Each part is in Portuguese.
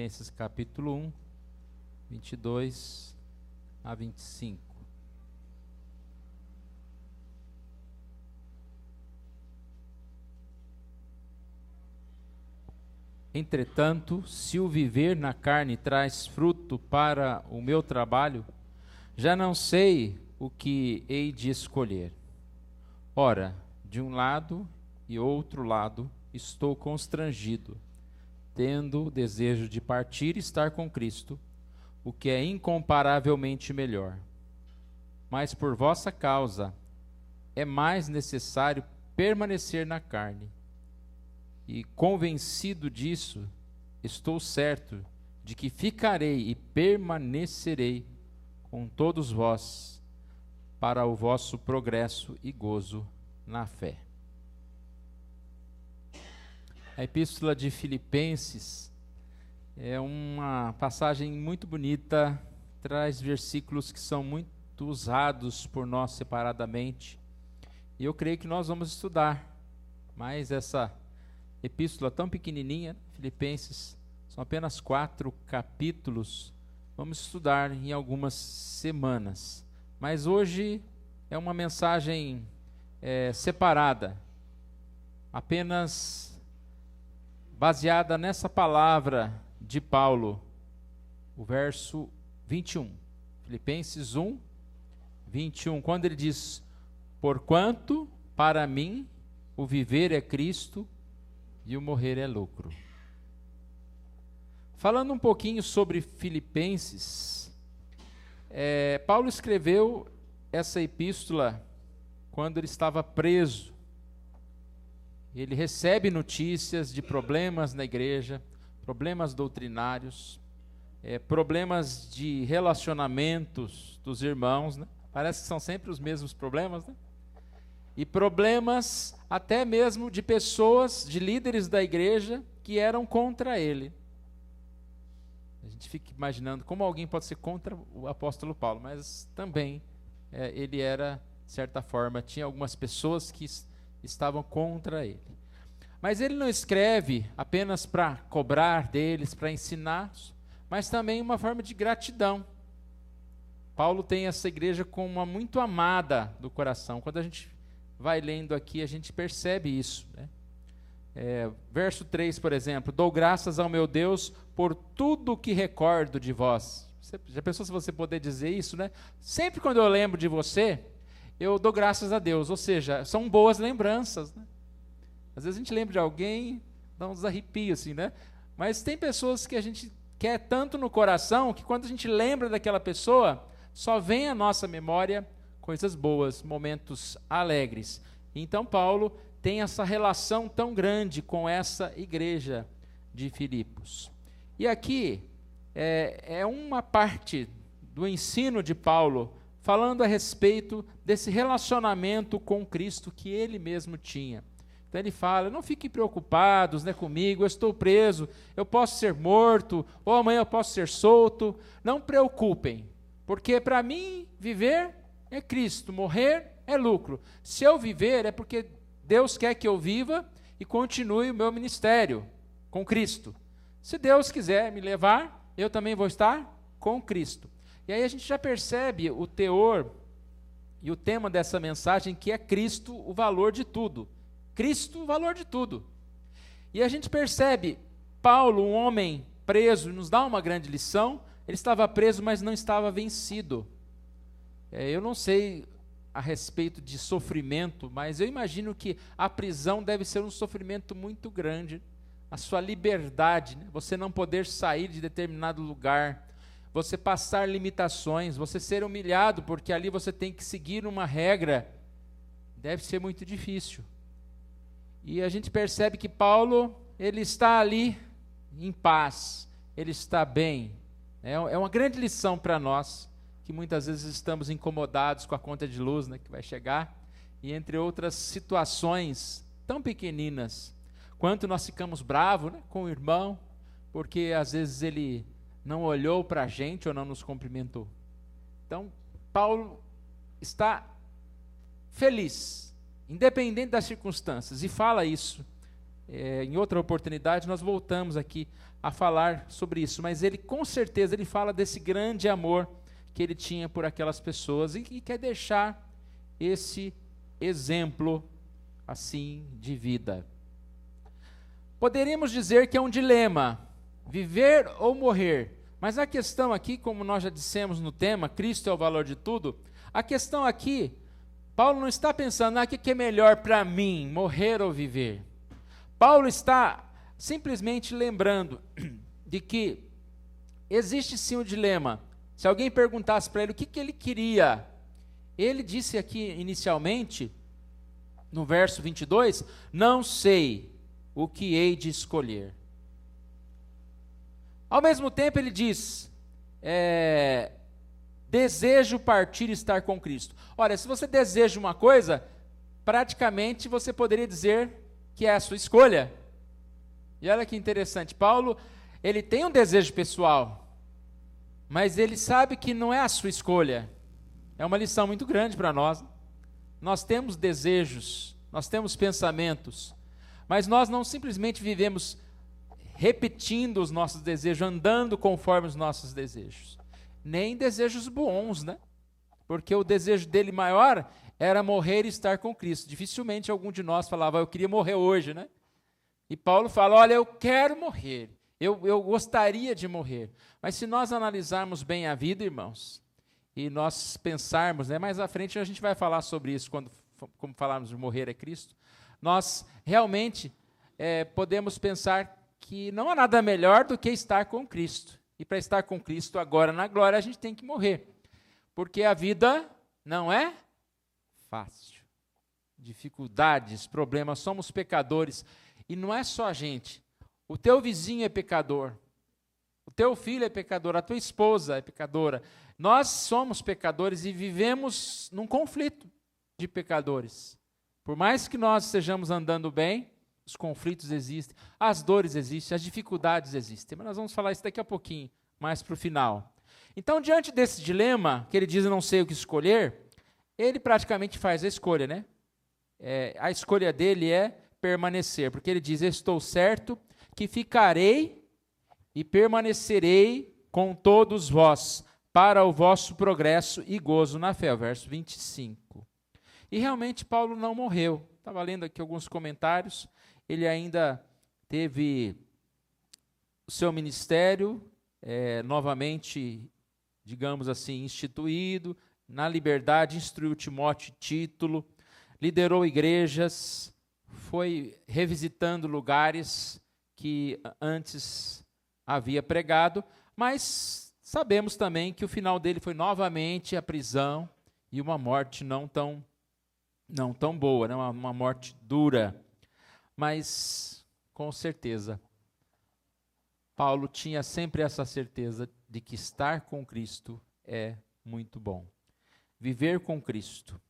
Filipenses capítulo 1, 22 a 25. Entretanto, se o viver na carne traz fruto para o meu trabalho, já não sei o que hei de escolher. Ora, de um lado e outro lado estou constrangido, tendo o desejo de partir e estar com Cristo, o que é incomparavelmente melhor. Mas por vossa causa é mais necessário permanecer na carne. E convencido disso, estou certo de que ficarei e permanecerei com todos vós para o vosso progresso e gozo na fé. A Epístola de Filipenses é uma passagem muito bonita, traz versículos que são muito usados por nós separadamente, e eu creio que nós vamos estudar mais essa epístola tão pequenininha, Filipenses, são apenas 4 capítulos, vamos estudar em algumas semanas, mas hoje é uma mensagem separada, apenas baseada nessa palavra de Paulo, o verso 21, Filipenses 1, 21, quando ele diz: porquanto para mim o viver é Cristo e o morrer é lucro. Falando um pouquinho sobre Filipenses, Paulo escreveu essa epístola quando ele estava preso. Ele recebe notícias de problemas na igreja, problemas doutrinários, problemas de relacionamentos dos irmãos, né? Parece que são sempre os mesmos problemas, né? E problemas até mesmo de pessoas, de líderes da igreja que eram contra ele. A gente fica imaginando como alguém pode ser contra o apóstolo Paulo, mas também ele era, de certa forma, tinha algumas pessoas que estavam contra ele. Mas ele não escreve apenas para cobrar deles, para ensinar, mas também uma forma de gratidão. Paulo tem essa igreja como uma muito amada do coração. Quando a gente vai lendo aqui, a gente percebe isso, né? Verso 3, por exemplo: dou graças ao meu Deus por tudo o que recordo de vós. Já pensou se você poder dizer isso, né? Sempre quando eu lembro de você, eu dou graças a Deus, ou seja, são boas lembranças, né? Às vezes a gente lembra de alguém, dá uns arrepios assim, né? Mas tem pessoas que a gente quer tanto no coração, que quando a gente lembra daquela pessoa, só vem à nossa memória coisas boas, momentos alegres. Então Paulo tem essa relação tão grande com essa igreja de Filipos. E aqui é uma parte do ensino de Paulo, falando a respeito desse relacionamento com Cristo que ele mesmo tinha. Então ele fala: não fiquem preocupados, né, comigo, eu estou preso, eu posso ser morto, ou amanhã eu posso ser solto. Não preocupem, porque para mim viver é Cristo, morrer é lucro. Se eu viver é porque Deus quer que eu viva e continue o meu ministério com Cristo. Se Deus quiser me levar, eu também vou estar com Cristo. E aí a gente já percebe o teor e o tema dessa mensagem, que é Cristo, o valor de tudo. Cristo, o valor de tudo. E a gente percebe, Paulo, um homem preso, nos dá uma grande lição. Ele estava preso, mas não estava vencido. Eu não sei a respeito de sofrimento, mas eu imagino que a prisão deve ser um sofrimento muito grande. A sua liberdade, né? Você não poder sair de determinado lugar, você passar limitações, você ser humilhado, porque ali você tem que seguir uma regra, deve ser muito difícil. E a gente percebe que Paulo, ele está ali em paz, ele está bem. É uma grande lição para nós, que muitas vezes estamos incomodados com a conta de luz, né, que vai chegar, e entre outras situações tão pequeninas, quanto nós ficamos bravos, né, com o irmão, porque às vezes ele não olhou para a gente ou não nos cumprimentou. Então, Paulo está feliz, independente das circunstâncias, e fala isso Em outra oportunidade nós voltamos aqui a falar sobre isso, mas ele com certeza ele fala desse grande amor que ele tinha por aquelas pessoas e quer deixar esse exemplo assim de vida. Poderíamos dizer que é um dilema, viver ou morrer, mas a questão aqui, como nós já dissemos no tema, Cristo é o valor de tudo, a questão aqui, Paulo não está pensando, o que é melhor para mim, morrer ou viver? Paulo está simplesmente lembrando de que existe sim um dilema. Se alguém perguntasse para ele o que ele queria, ele disse aqui inicialmente, no verso 22, não sei o que hei de escolher. Ao mesmo tempo ele diz, desejo partir e estar com Cristo. Olha, se você deseja uma coisa, praticamente você poderia dizer que é a sua escolha. E olha que interessante, Paulo, ele tem um desejo pessoal, mas ele sabe que não é a sua escolha. É uma lição muito grande para nós. Nós temos desejos, nós temos pensamentos, mas nós não simplesmente vivemos repetindo os nossos desejos, andando conforme os nossos desejos. Nem desejos bons, né? Porque o desejo dele maior era morrer e estar com Cristo. Dificilmente algum de nós falava, eu queria morrer hoje, né? E Paulo fala, olha, eu quero morrer, eu gostaria de morrer. Mas se nós analisarmos bem a vida, irmãos, e nós pensarmos, né, mais à frente a gente vai falar sobre isso, como falarmos de morrer é Cristo, nós realmente podemos pensar que não há nada melhor do que estar com Cristo. E para estar com Cristo agora na glória, a gente tem que morrer. Porque a vida não é fácil. Dificuldades, problemas, somos pecadores. E não é só a gente. O teu vizinho é pecador. O teu filho é pecador. A tua esposa é pecadora. Nós somos pecadores e vivemos num conflito de pecadores. Por mais que nós estejamos andando bem, os conflitos existem, as dores existem, as dificuldades existem. Mas nós vamos falar isso daqui a pouquinho, mais para o final. Então, diante desse dilema, que ele diz, eu não sei o que escolher, ele praticamente faz a escolha, né? A escolha dele é permanecer, porque ele diz, estou certo que ficarei e permanecerei com todos vós, para o vosso progresso e gozo na fé, o verso 25. E realmente Paulo não morreu. Estava lendo aqui alguns comentários, ele ainda teve o seu ministério novamente, digamos assim, instituído, na liberdade, instruiu Timóteo e Título, liderou igrejas, foi revisitando lugares que antes havia pregado, mas sabemos também que o final dele foi novamente a prisão e uma morte não tão boa, né? Uma morte dura. Mas, com certeza, Paulo tinha sempre essa certeza de que estar com Cristo é muito bom. Viver com Cristo.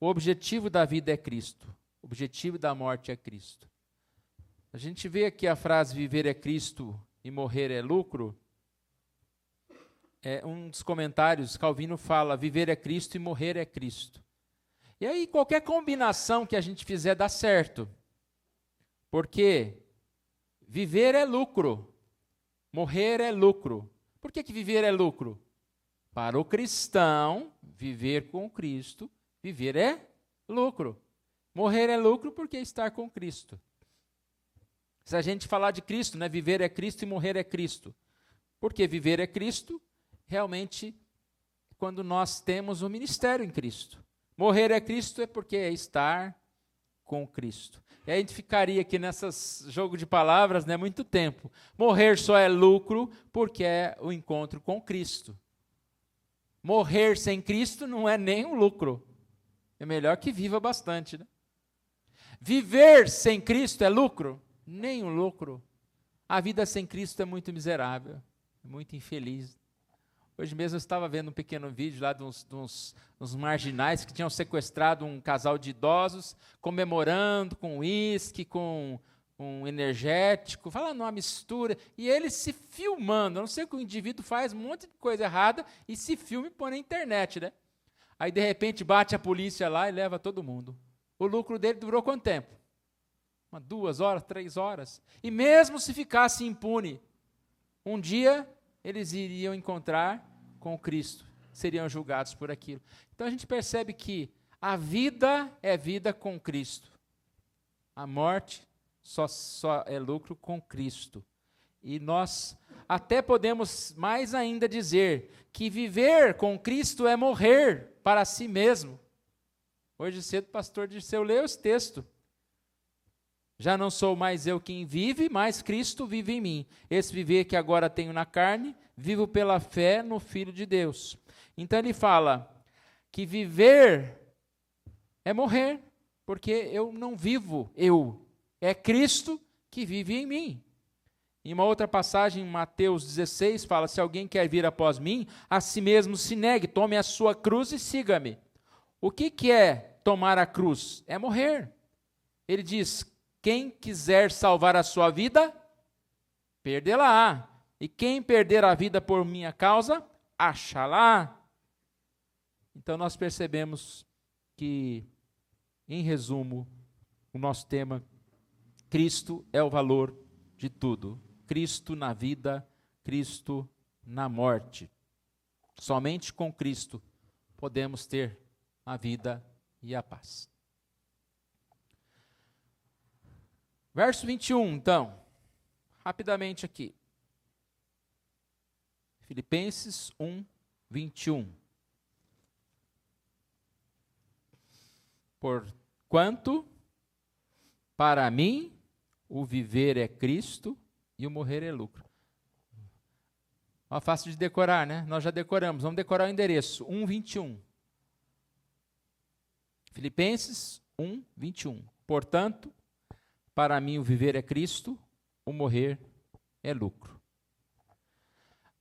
O objetivo da vida é Cristo. O objetivo da morte é Cristo. A gente vê aqui a frase viver é Cristo e morrer é lucro. Um dos comentários, Calvino fala, viver é Cristo e morrer é Cristo. E aí qualquer combinação que a gente fizer dá certo. Porque viver é lucro, morrer é lucro. Por que viver é lucro? Para o cristão, viver com Cristo, viver é lucro. Morrer é lucro porque estar com Cristo. Se a gente falar de Cristo, né, viver é Cristo e morrer é Cristo. Porque viver é Cristo, realmente, quando nós temos o ministério em Cristo. Morrer é Cristo é porque é estar com Cristo. E aí a gente ficaria aqui nesse jogo de palavras, né, muito tempo. Morrer só é lucro porque é o encontro com Cristo. Morrer sem Cristo não é nem um lucro. É melhor que viva bastante, né? Viver sem Cristo é lucro? Nem um lucro. A vida sem Cristo é muito miserável, muito infeliz. Hoje mesmo eu estava vendo um pequeno vídeo lá de uns marginais que tinham sequestrado um casal de idosos, comemorando com uísque, com um energético, falando uma mistura, e eles se filmando. Eu não sei o que o indivíduo faz, um monte de coisa errada, e se filma e põe na internet, né? Aí, de repente, bate a polícia lá e leva todo mundo. O lucro dele durou quanto tempo? 2 horas, 3 horas. E mesmo se ficasse impune, um dia eles iriam encontrar com Cristo, seriam julgados por aquilo. Então a gente percebe que a vida é vida com Cristo. A morte só é lucro com Cristo. E nós até podemos mais ainda dizer que viver com Cristo é morrer para si mesmo. Hoje cedo o pastor Dirceu leu esse texto. Já não sou mais eu quem vive, mas Cristo vive em mim. Esse viver que agora tenho na carne, vivo pela fé no Filho de Deus. Então ele fala que viver é morrer, porque eu não vivo eu, é Cristo que vive em mim. Em uma outra passagem, em Mateus 16, fala, se alguém quer vir após mim, a si mesmo se negue, tome a sua cruz e siga-me. O que é tomar a cruz? É morrer. Ele diz, quem quiser salvar a sua vida, perdê-la-á. E quem perder a vida por minha causa, achá-la. Então nós percebemos que, em resumo, o nosso tema, Cristo é o valor de tudo. Cristo na vida, Cristo na morte. Somente com Cristo podemos ter a vida e a paz. Verso 21, então, rapidamente aqui. Filipenses 1, 21. Porquanto, para mim, o viver é Cristo e o morrer é lucro. Ó, fácil de decorar, né? Nós já decoramos. Vamos decorar o endereço. 1, 21. Filipenses 1, 21. Portanto, para mim o viver é Cristo, o morrer é lucro.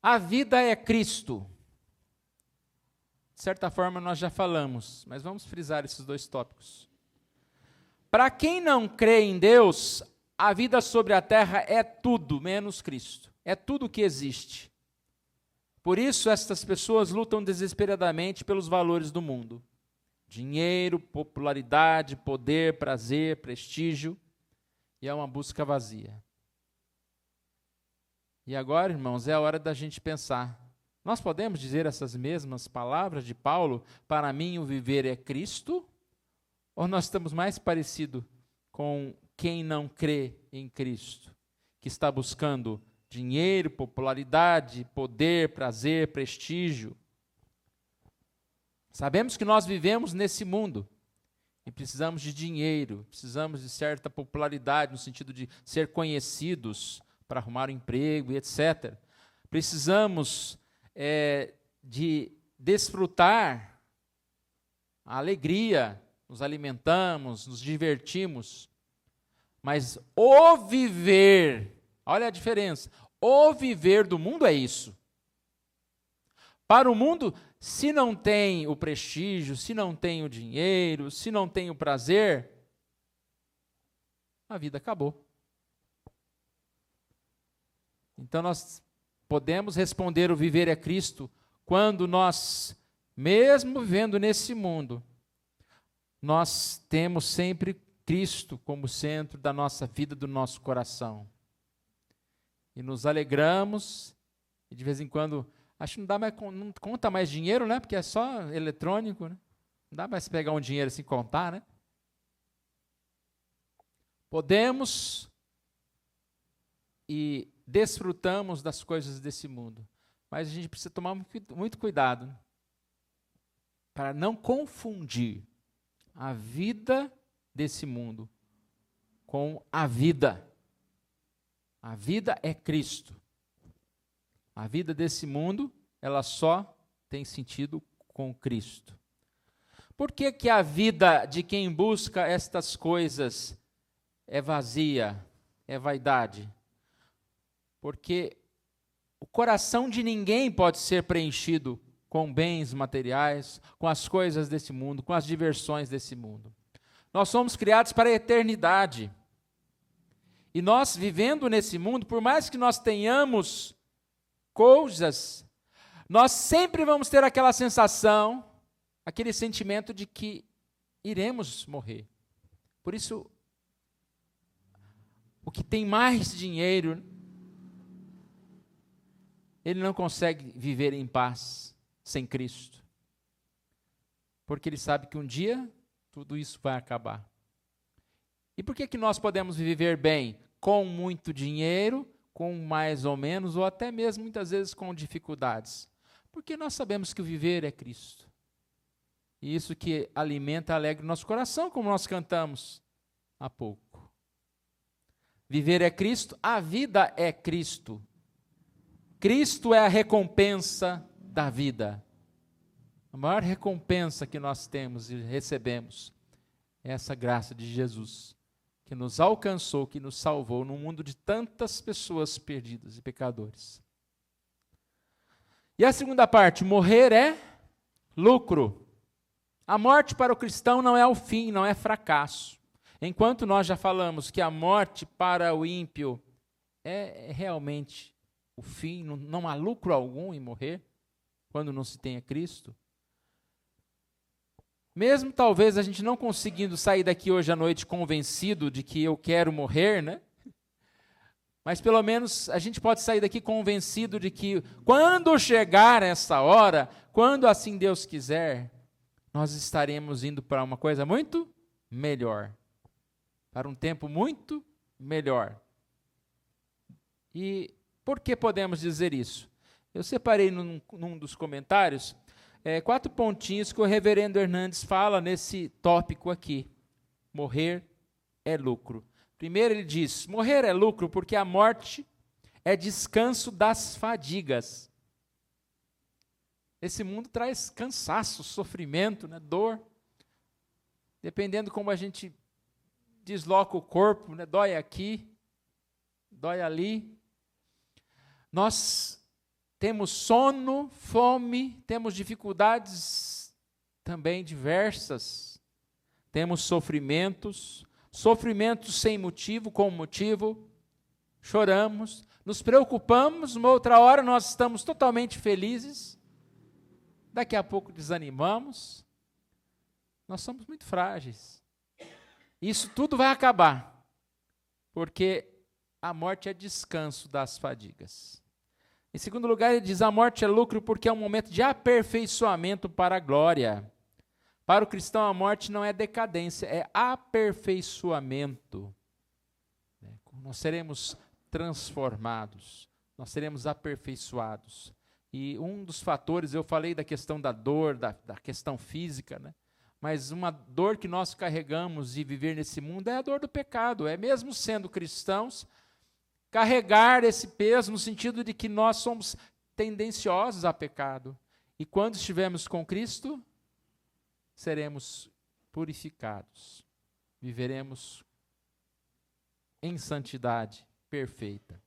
A vida é Cristo. De certa forma nós já falamos, mas vamos frisar esses 2 tópicos. Para quem não crê em Deus, a vida sobre a terra é tudo menos Cristo. É tudo o que existe. Por isso estas pessoas lutam desesperadamente pelos valores do mundo. Dinheiro, popularidade, poder, prazer, prestígio. E é uma busca vazia. E agora, irmãos, é a hora da gente pensar. Nós podemos dizer essas mesmas palavras de Paulo? Para mim o viver é Cristo? Ou nós estamos mais parecidos com quem não crê em Cristo? Que está buscando dinheiro, popularidade, poder, prazer, prestígio. Sabemos que nós vivemos nesse mundo. E precisamos de dinheiro, precisamos de certa popularidade, no sentido de ser conhecidos para arrumar um emprego e etc. Precisamos de desfrutar a alegria, nos alimentamos, nos divertimos. Mas o viver, olha a diferença, o viver do mundo é isso. Para o mundo, se não tem o prestígio, se não tem o dinheiro, se não tem o prazer, a vida acabou. Então nós podemos responder o viver é Cristo quando nós, mesmo vivendo nesse mundo, nós temos sempre Cristo como centro da nossa vida, do nosso coração. E nos alegramos, e de vez em quando, acho que não conta mais dinheiro, né? Porque é só eletrônico, né? Não dá mais pegar um dinheiro assim e contar, né? Podemos e desfrutamos das coisas desse mundo, mas a gente precisa tomar muito cuidado para não confundir a vida desse mundo com a vida. A vida é Cristo. A vida desse mundo, ela só tem sentido com Cristo. Por que que a vida de quem busca estas coisas é vazia, é vaidade? Porque o coração de ninguém pode ser preenchido com bens materiais, com as coisas desse mundo, com as diversões desse mundo. Nós somos criados para a eternidade. E nós, vivendo nesse mundo, por mais que nós tenhamos coisas, nós sempre vamos ter aquela sensação, aquele sentimento de que iremos morrer. Por isso, o que tem mais dinheiro, ele não consegue viver em paz sem Cristo. Porque ele sabe que um dia tudo isso vai acabar. E por que nós podemos viver bem? Com muito dinheiro, com mais ou menos, ou até mesmo muitas vezes com dificuldades. Porque nós sabemos que o viver é Cristo. E isso que alimenta, alegra o nosso coração, como nós cantamos há pouco. Viver é Cristo, a vida é Cristo. Cristo é a recompensa da vida. A maior recompensa que nós temos e recebemos é essa graça de Jesus, que nos alcançou, que nos salvou num mundo de tantas pessoas perdidas e pecadores. E a segunda parte, morrer é lucro. A morte para o cristão não é o fim, não é fracasso. Enquanto nós já falamos que a morte para o ímpio é realmente o fim, não há lucro algum em morrer, quando não se tenha Cristo. Mesmo talvez a gente não conseguindo sair daqui hoje à noite convencido de que eu quero morrer, né? Mas pelo menos a gente pode sair daqui convencido de que quando chegar essa hora, quando assim Deus quiser, nós estaremos indo para uma coisa muito melhor. Para um tempo muito melhor. E por que podemos dizer isso? Eu separei num dos comentários 4 pontinhos que o reverendo Hernandes fala nesse tópico aqui. Morrer é lucro. Primeiro ele diz, morrer é lucro porque a morte é descanso das fadigas. Esse mundo traz cansaço, sofrimento, né, dor. Dependendo como a gente desloca o corpo, né, dói aqui, dói ali. Nós temos sono, fome, temos dificuldades também diversas. Temos sofrimentos sem motivo, com motivo. Choramos, nos preocupamos, uma outra hora nós estamos totalmente felizes. Daqui a pouco desanimamos. Nós somos muito frágeis. Isso tudo vai acabar, porque a morte é descanso das fadigas. Em segundo lugar, ele diz, a morte é lucro porque é um momento de aperfeiçoamento para a glória. Para o cristão, a morte não é decadência, é aperfeiçoamento. Nós seremos transformados, nós seremos aperfeiçoados. E um dos fatores, eu falei da questão da dor, da questão física, né? Mas uma dor que nós carregamos e viver nesse mundo é a dor do pecado. É mesmo sendo cristãos, carregar esse peso no sentido de que nós somos tendenciosos a pecado. E quando estivermos com Cristo, seremos purificados. Viveremos em santidade perfeita.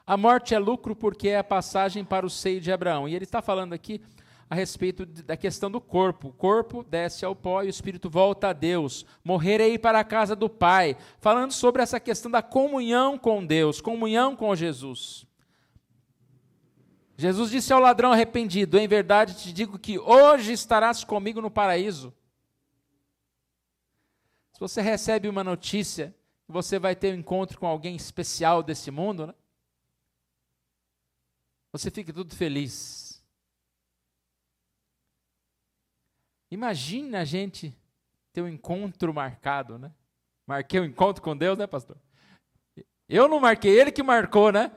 A morte é lucro porque é a passagem para o seio de Abraão. E ele está falando aqui a respeito da questão do corpo. O corpo desce ao pó e o espírito volta a Deus. Morrer é ir para a casa do Pai. Falando sobre essa questão da comunhão com Deus, comunhão com Jesus. Jesus disse ao ladrão arrependido, em verdade te digo que hoje estarás comigo no paraíso. Se você recebe uma notícia que você vai ter um encontro com alguém especial desse mundo, né? Você fica tudo feliz. Imagina a gente ter um encontro marcado, né? Marquei um encontro com Deus, né, pastor? Eu não marquei, ele que marcou, né?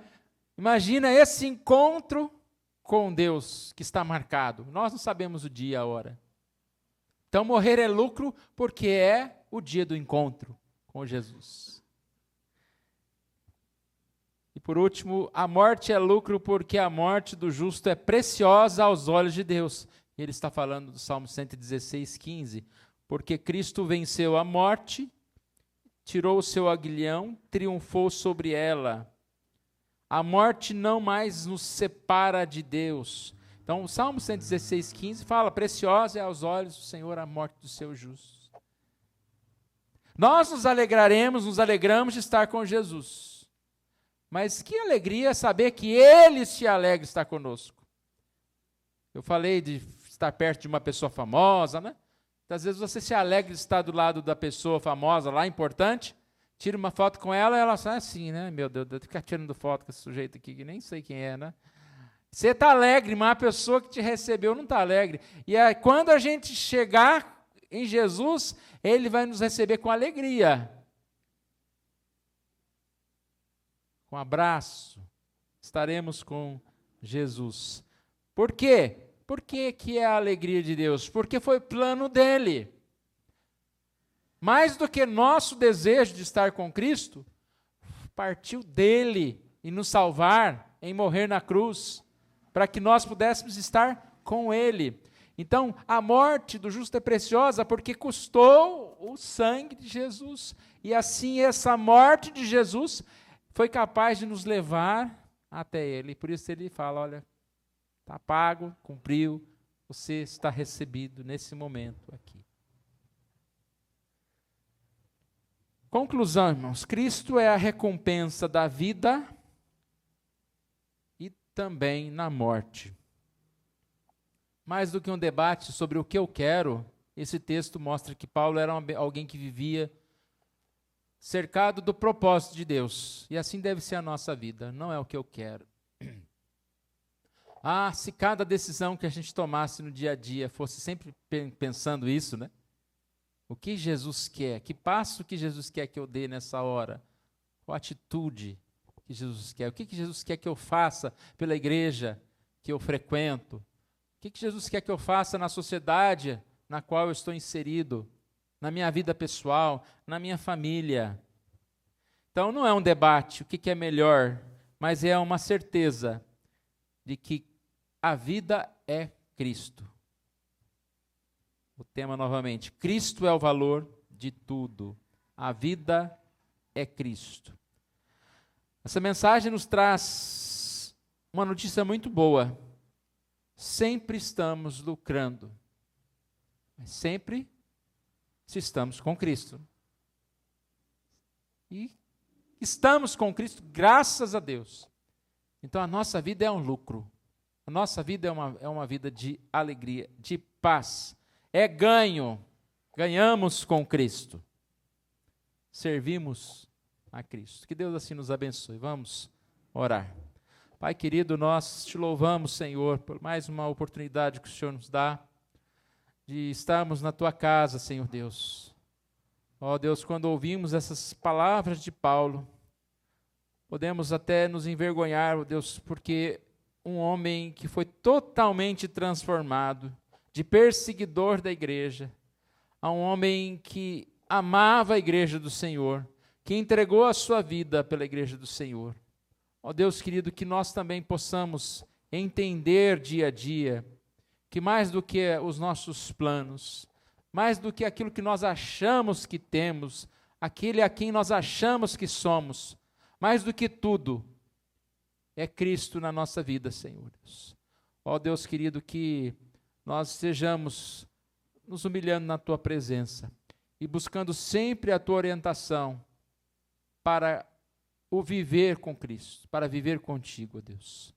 Imagina esse encontro com Deus que está marcado. Nós não sabemos o dia e a hora. Então, morrer é lucro porque é o dia do encontro com Jesus. E por último, a morte é lucro porque a morte do justo é preciosa aos olhos de Deus. Ele está falando do Salmo 116, 15. Porque Cristo venceu a morte, tirou o seu aguilhão, triunfou sobre ela. A morte não mais nos separa de Deus. Então, o Salmo 116, 15 fala, preciosa é aos olhos do Senhor a morte dos seus justos. Nós nos alegramos de estar com Jesus. Mas que alegria saber que Ele se alegra de estar conosco. Eu falei de estar perto de uma pessoa famosa, né? Às vezes você se alegra de estar do lado da pessoa famosa lá, importante, tira uma foto com ela, ela sai assim, né? Meu Deus, eu ficar tirando foto com esse sujeito aqui, que nem sei quem é, né? Você está alegre, mas a pessoa que te recebeu não está alegre. E aí, quando a gente chegar em Jesus, Ele vai nos receber com alegria. Com abraço. Estaremos com Jesus. Por quê? Por que é a alegria de Deus? Porque foi plano dele. Mais do que nosso desejo de estar com Cristo, partiu dele em nos salvar, em morrer na cruz, para que nós pudéssemos estar com ele. Então, a morte do justo é preciosa porque custou o sangue de Jesus. E assim, essa morte de Jesus foi capaz de nos levar até ele. Por isso ele fala, olha, está pago, cumpriu, você está recebido nesse momento aqui. Conclusão, irmãos, Cristo é a recompensa da vida e também na morte. Mais do que um debate sobre o que eu quero, esse texto mostra que Paulo era alguém que vivia cercado do propósito de Deus. E assim deve ser a nossa vida, não é o que eu quero. Ah, se cada decisão que a gente tomasse no dia a dia fosse sempre pensando isso, né? O que Jesus quer? Que passo que Jesus quer que eu dê nessa hora? Qual atitude que Jesus quer? O que Jesus quer que eu faça pela igreja que eu frequento? O que Jesus quer que eu faça na sociedade na qual eu estou inserido? Na minha vida pessoal, na minha família? Então não é um debate, o que é melhor, mas é uma certeza de que a vida é Cristo. O tema novamente, Cristo é o valor de tudo. A vida é Cristo. Essa mensagem nos traz uma notícia muito boa. Sempre estamos lucrando. Mas sempre se estamos com Cristo. E estamos com Cristo graças a Deus. Então a nossa vida é um lucro. A nossa vida é uma vida de alegria, de paz. É ganho. Ganhamos com Cristo. Servimos a Cristo. Que Deus assim nos abençoe. Vamos orar. Pai querido, nós te louvamos, Senhor, por mais uma oportunidade que o Senhor nos dá de estarmos na tua casa, Senhor Deus. Ó Deus, quando ouvimos essas palavras de Paulo, podemos até nos envergonhar, ó Deus, porque um homem que foi totalmente transformado, de perseguidor da igreja, a um homem que amava a igreja do Senhor, que entregou a sua vida pela igreja do Senhor. Ó Deus querido, que nós também possamos entender dia a dia que mais do que os nossos planos, mais do que aquilo que nós achamos que temos, aquele a quem nós achamos que somos, mais do que tudo, é Cristo na nossa vida, Senhor Deus. Ó Deus querido, que nós estejamos nos humilhando na Tua presença e buscando sempre a Tua orientação para o viver com Cristo, para viver contigo, ó Deus.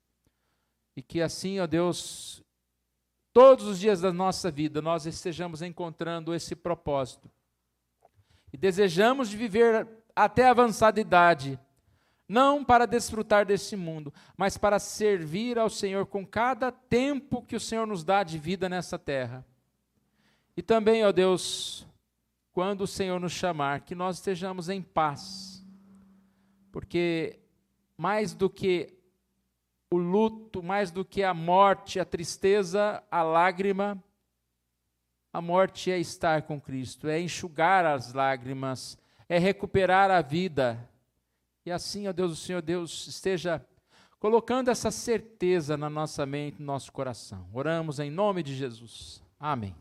E que assim, ó Deus, todos os dias da nossa vida nós estejamos encontrando esse propósito. E desejamos de viver até a avançada idade, não para desfrutar desse mundo, mas para servir ao Senhor com cada tempo que o Senhor nos dá de vida nessa terra. E também, ó Deus, quando o Senhor nos chamar, que nós estejamos em paz, porque mais do que o luto, mais do que a morte, a tristeza, a lágrima, a morte é estar com Cristo, é enxugar as lágrimas, é recuperar a vida. E assim, ó Deus, o Senhor Deus esteja colocando essa certeza na nossa mente, no nosso coração. Oramos em nome de Jesus. Amém.